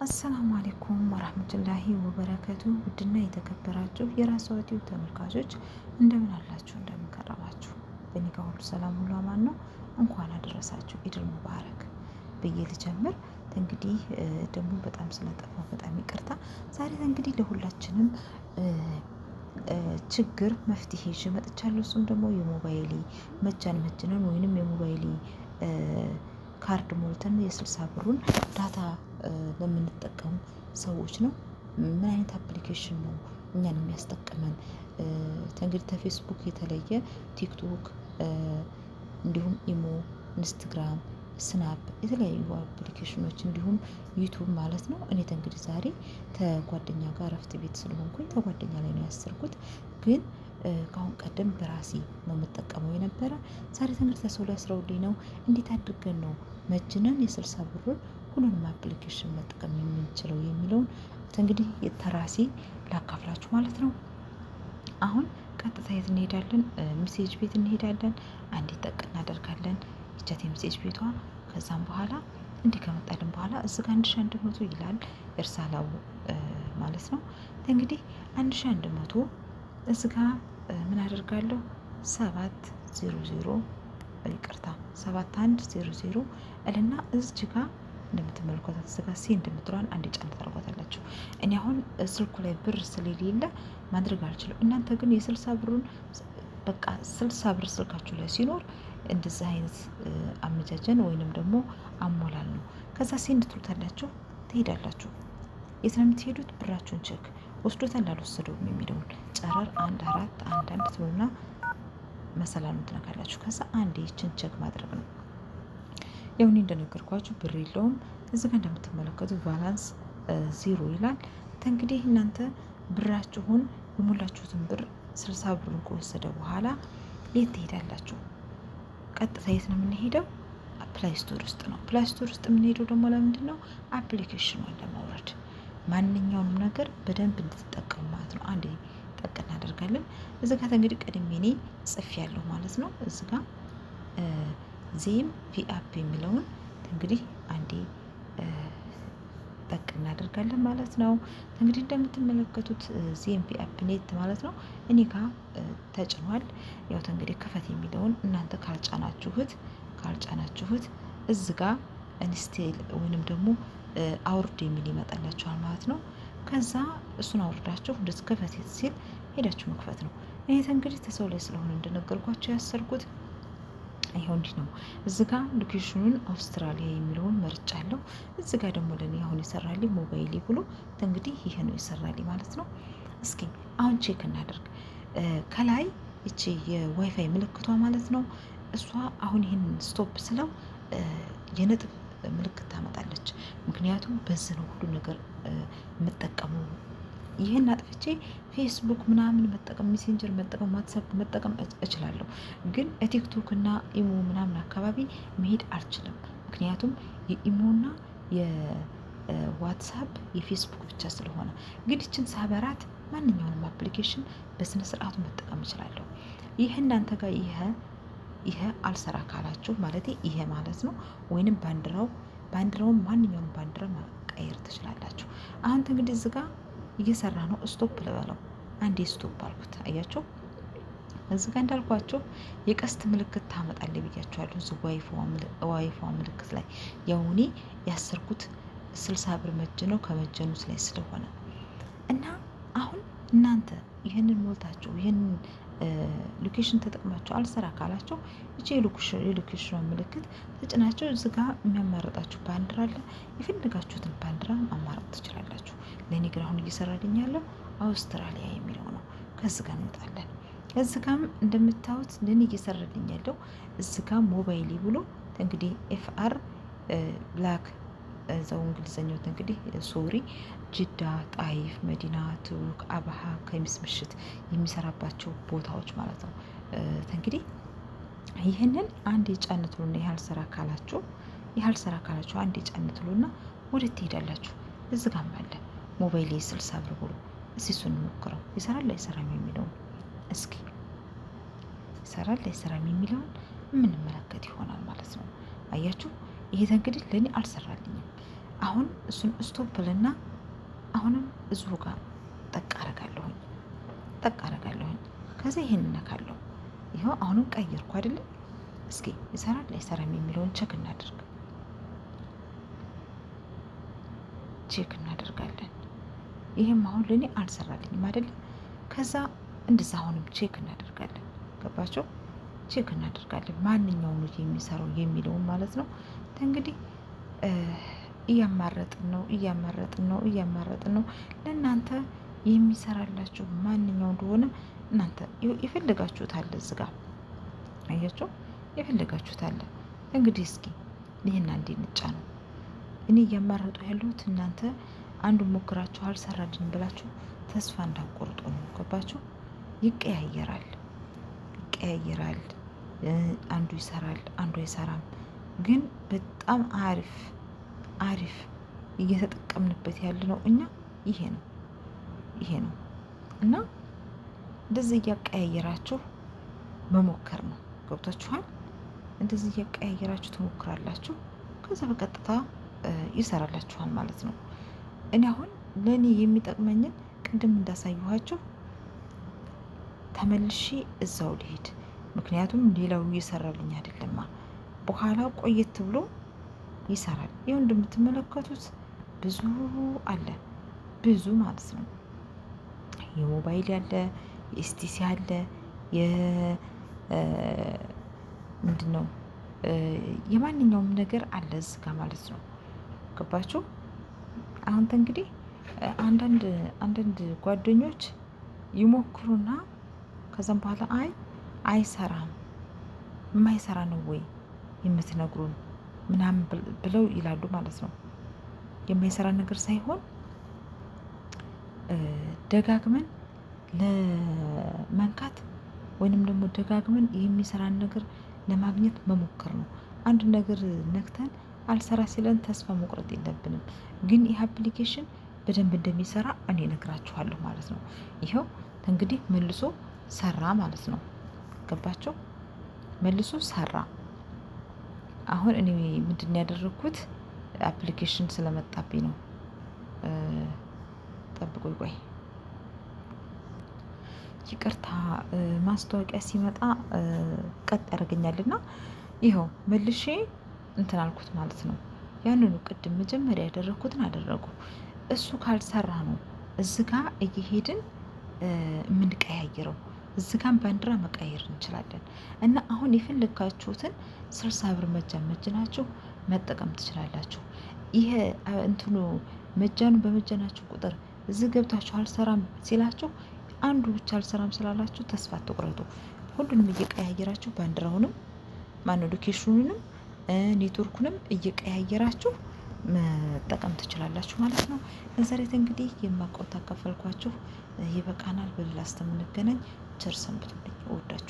አሰላሙ አሌይኩም ወራህመቱላሂ ወበረከቱ። ውድና የተከበራችሁ የራስ ዩቲዩብ ተመልካቾች እንደምን አላችሁ? እንደምን ከረማችሁ? በእኔ ጋር ሁሉ ሰላም፣ ሁሉ አማን ነው። እንኳን አደረሳችሁ ኢድል ሙባረክ ብዬ ልጀምር። እንግዲህ ደግሞ በጣም ስለጠፋው በጣም ይቅርታ። ዛሬ እንግዲህ ለሁላችንም ችግር መፍትሄ ይዤ መጥቻለሁ። እሱም ደግሞ የሞባይሌ መጅነን ወይንም የሞባይሌ ካርድ ሞልተን የ60 ብሩን ዳታ ለምንጠቀሙ ሰዎች ነው። ምን አይነት አፕሊኬሽን ነው እኛን የሚያስጠቅመን? እንግዲህ ከፌስቡክ የተለየ ቲክቶክ፣ እንዲሁም ኢሞ፣ ኢንስታግራም፣ ስናፕ የተለያዩ አፕሊኬሽኖች እንዲሁም ዩቱብ ማለት ነው። እኔ እንግዲህ ዛሬ ተጓደኛ ጋር እረፍት ቤት ስለሆንኩኝ ተጓደኛ ላይ ነው ያሰርኩት። ግን ከአሁን ቀደም በራሴ ነው የምጠቀመው የነበረ። ዛሬ ትምህርት ሰው ላይ አስረውልኝ ነው እንዴት አድርገን ነው መጅነን የ60 ብሩን ሁሉንም አፕሊኬሽን መጠቀም የምንችለው የሚለውን እንግዲህ ተራሴ ላካፍላችሁ ማለት ነው። አሁን ቀጥታ የት እንሄዳለን? ሜሴጅ ቤት እንሄዳለን። አንዴ ጠቅ እናደርጋለን ይቻት የሜሴጅ ቤቷ። ከዛም በኋላ እንዲህ ከመጣልን በኋላ እዚህ ጋር 1100 ይላል እርሳላው ማለት ነው። እንግዲህ 1100 እዚህ ጋር ምን አደርጋለሁ? 700 ይቅርታ 7100 እልና እዚህ ጋር እንደምትመለከቷት እዚህ ጋር እንደምትሏን አንድ ጫን ታደርጓታላችሁ። እኔ አሁን ስልኩ ላይ ብር ስለሌለ ማድረግ አልችልም። እናንተ ግን የ60 ብሩን በቃ 60 ብር ስልካችሁ ላይ ሲኖር እንደዚህ አይነት አመጃጀን ወይንም ደግሞ አሞላል ነው። ከዛ ትሉታላችሁ፣ ትሄዳላችሁ። የት ነው የምትሄዱት? ብራችሁን ቼክ ወስዶታል አልወሰደውም የሚለውን ጨረር 1411 ትሉና መሰላሉን ትነካላችሁ። ከዛ አንዴ ይችን ቼክ ማድረግ ነው። ያው እኔ እንደነገርኳችሁ ብር የለውም። እዚህ ጋር እንደምትመለከቱት ባላንስ 0 ይላል። እንግዲህ እናንተ ብራችሁን የሞላችሁትን ብር 60 ብሩን ከወሰደ በኋላ የት ትሄዳላችሁ? ቀጥታ የት ነው የምንሄደው? ፕላይ ስቶር ውስጥ ነው። ፕላይ ስቶር ውስጥ የምንሄደው ደግሞ ለምንድን ነው? አፕሊኬሽኑን ለማውረድ ማንኛውንም ነገር በደንብ እንድትጠቀሙ ማለት ነው። አንዴ ጠቅ እናደርጋለን። እዚህ ጋር እንግዲህ ቀድሜ እኔ ጽፌ ያለሁ ማለት ነው። እዚህ ጋር ዜም ቪአፕ የሚለውን እንግዲህ አንዴ ጠቅ እናደርጋለን ማለት ነው። እንግዲህ እንደምትመለከቱት ዜም ቪአፕ ኔት ማለት ነው እኔ ጋር ተጭኗል። ያው እንግዲህ ክፈት የሚለውን እናንተ ካልጫናችሁት እዚህ ጋር ኢንስቴል ወይንም ደግሞ አውርድ የሚል ይመጣላችኋል ማለት ነው። ከዛ እሱን አውርዳችሁ እንደዚህ ክፈት ሲል ሄዳችሁ መክፈት ነው። እኔ እንግዲህ ተሰው ላይ ስለሆነ እንደነገርኳችሁ ያሰርኩት ይሄው እንዲህ ነው። እዚህ ጋር ሎኬሽኑን አውስትራሊያ የሚለውን መርጫለሁ። እዚህ ጋር ደግሞ ለኔ አሁን ይሰራልኝ ሞባይሌ ብሎ እንግዲህ ይሄ ነው ይሰራልኝ ማለት ነው። እስኪ አሁን ቼክ እናደርግ። ከላይ እቺ የዋይፋይ ምልክቷ ማለት ነው እሷ አሁን ይሄን ስቶፕ ስለው የነጥብ ምልክት ታመጣለች። ምክንያቱም በዚህ ነው ሁሉ ነገር የምጠቀመው። ይህን አጥፍቼ ፌስቡክ ምናምን መጠቀም፣ ሜሴንጀር መጠቀም፣ ዋትሳፕ መጠቀም እችላለሁ። ግን ቲክቶክ እና ኢሞ ምናምን አካባቢ መሄድ አልችልም። ምክንያቱም የኢሞና የዋትሳፕ የፌስቡክ ብቻ ስለሆነ። ግን ይችን ሳበራት ማንኛውንም አፕሊኬሽን በስነ ስርዓቱ መጠቀም እችላለሁ። ይህ እናንተ ጋር ይሄ አልሰራ ካላችሁ ማለት ይሄ ማለት ነው ወይንም ባንዲራውን ማንኛውም ባንዲራ መቀየር ትችላላችሁ። አሁን እንግዲህ እዚህ ጋር እየሰራ ነው። ስቶፕ ልበለው። አንዴ ስቶፕ አልኩት። አያችሁ እዚህ ጋር እንዳልኳችሁ የቀስት ምልክት ታመጣለች ብያችኋለሁ። እዚህ ዋይፋ ምልክት ላይ ያው እኔ ያሰርኩት 60 ብር ነው ከመጀኑት ላይ ስለሆነ እና አሁን እናንተ ይህንን ሞልታችሁ ይህንን ሎኬሽን ተጠቅማችሁ አልሰራ ካላችሁ እቺ የሎኬሽኗ ምልክት ተጭናችሁ እዚህ ጋር የሚያማርጣችሁ ባንዲራ አለ። የፈለጋችሁትን ባንዲራ ማማረጥ ትችላላችሁ። ለእኔ ግን አሁን እየሰራልኝ ያለው አውስትራሊያ የሚለው ነው። ከዚህ ጋር እንወጣለን። እዚህ ጋርም እንደምታዩት ለእኔ እየሰራልኝ ያለው እዚህ ጋር ሞባይሌ ብሎ እንግዲህ ኤፍአር ብላክ እዛው እንግሊዘኛው እንግዲህ ሶሪ ጅዳ፣ ጣይፍ፣ መዲና፣ ቱርክ፣ አብሃ ከሚስ ምሽት የሚሰራባቸው ቦታዎች ማለት ነው። እንግዲህ ይህንን አንድ የጫን ትሉና ያልሰራ ካላችሁ አንድ የጫን ትሉና ወደ ትሄዳላችሁ። እዚህ ጋር አለ ሞባይል 60 ብር ብሎ እስኪ እሱን እንሞክረው። ይሰራል አይሰራም የሚለውን እስኪ ይሰራል አይሰራም የሚለውን የምንመለከት ይሆናል ማለት ነው። አያችሁ ይሄ እንግዲህ ለኔ አልሰራልኝም። አሁን እሱን ስቶፕ ልና አሁንም እዚሁ ጋር ጠቅ አረጋለሁኝ። ከዛ ይሄን እነካለሁ። ይኸው አሁንም ቀየርኩ አይደለም። እስኪ ይሰራል አይሰራም የሚለውን ቼክ እናደርጋለን። ይሄም አሁን ለኔ አልሰራልኝም አይደለም። ከዛ እንደዛ አሁንም ቼክ እናደርጋለን። ገባችሁ? ቼክ እናደርጋለን ማንኛው ነው የሚሰራው የሚለውን ማለት ነው። እንግዲህ እያማረጥን ነው ለእናንተ የሚሰራላችሁ ማንኛው እንደሆነ እናንተ የፈለጋችሁት አለ እዚህ ጋር አያችሁ፣ የፈለጋችሁት አለ። እንግዲህ እስኪ ይህን አንዴ ነው እኔ እያማረጡ ያለሁት እናንተ አንዱ ሞክራችሁ አልሰራልኝ ብላችሁ ተስፋ እንዳቆርጡ ነው። ገባችሁ? ይቀያየራል። አንዱ ይሰራል፣ አንዱ አይሰራም። ግን በጣም አሪፍ እየተጠቀምንበት ያለ ነው እኛ ይሄ ነው እና እንደዚህ እያቀያየራችሁ መሞከር ነው። ገብታችኋል? እንደዚህ እያቀያየራችሁ ትሞክራላችሁ። ከዛ በቀጥታ ይሰራላችኋል ማለት ነው። እኔ አሁን ለእኔ የሚጠቅመኝን ቅድም እንዳሳየኋችሁ ተመልሼ እዛው ልሄድ። ምክንያቱም ሌላው እየሰራልኝ አይደለማ። በኋላ ቆየት ብሎ ይሰራል። ይኸው እንደምትመለከቱት ብዙ አለ፣ ብዙ ማለት ነው። የሞባይል ያለ፣ የኤስቲሲ አለ፣ ምንድን ነው የማንኛውም ነገር አለ እዚህ ጋ ማለት ነው። ገባችሁ? አሁን እንግዲህ አንዳንድ ጓደኞች ይሞክሩና ከዛም በኋላ አይሰራም፣ የማይሰራ ነው ወይ የምትነግሩን ምናምን ብለው ይላሉ ማለት ነው። የማይሰራ ነገር ሳይሆን ደጋግመን ለመንካት ወይንም ደግሞ ደጋግመን የሚሰራን ነገር ለማግኘት መሞከር ነው። አንድ ነገር ነክተን አልሰራ ሲለን ተስፋ መቁረጥ የለብንም። ግን ይህ አፕሊኬሽን በደንብ እንደሚሰራ እኔ እነግራችኋለሁ ማለት ነው። ይኸው እንግዲህ መልሶ ሰራ ማለት ነው። ገባቸው? መልሶ ሰራ። አሁን እኔ ምንድን ያደረኩት አፕሊኬሽን ስለመጣብኝ ነው። ጠብቁኝ፣ ቆይ ይቅርታ፣ ማስታወቂያ ሲመጣ ቀጥ ያደርገኛልና ይኸው መልሼ እንትን አልኩት ማለት ነው። ያንኑ ቅድም መጀመሪያ ያደረኩትን አደረጉ። እሱ ካልሰራ ነው እዚህ ጋር እየሄድን የምንቀያየረው። እዚህ ጋር ባንዲራ መቀየር እንችላለን። እና አሁን የፈለጋችሁትን 60 ብር መጃናችሁ መጠቀም ትችላላችሁ። ይሄ እንትኑ መጃኑ በመጃናችሁ ቁጥር እዚህ ገብታችሁ አልሰራም ሲላችሁ አንዱ ብቻ አልሰራም ስላላችሁ ተስፋ አትቁረጡ። ሁሉንም እየቀያየራችሁ ባንዲራውንም ሎኬሽኑንም ኔትወርኩንም እየቀያየራችሁ መጠቀም ትችላላችሁ ማለት ነው። ለዛሬ እንግዲህ የማውቀው ታካፈልኳችሁ ይበቃናል። በሌላ እስከምንገናኝ ቸር ሰንብቱልኝ። እወዳችኋለሁ።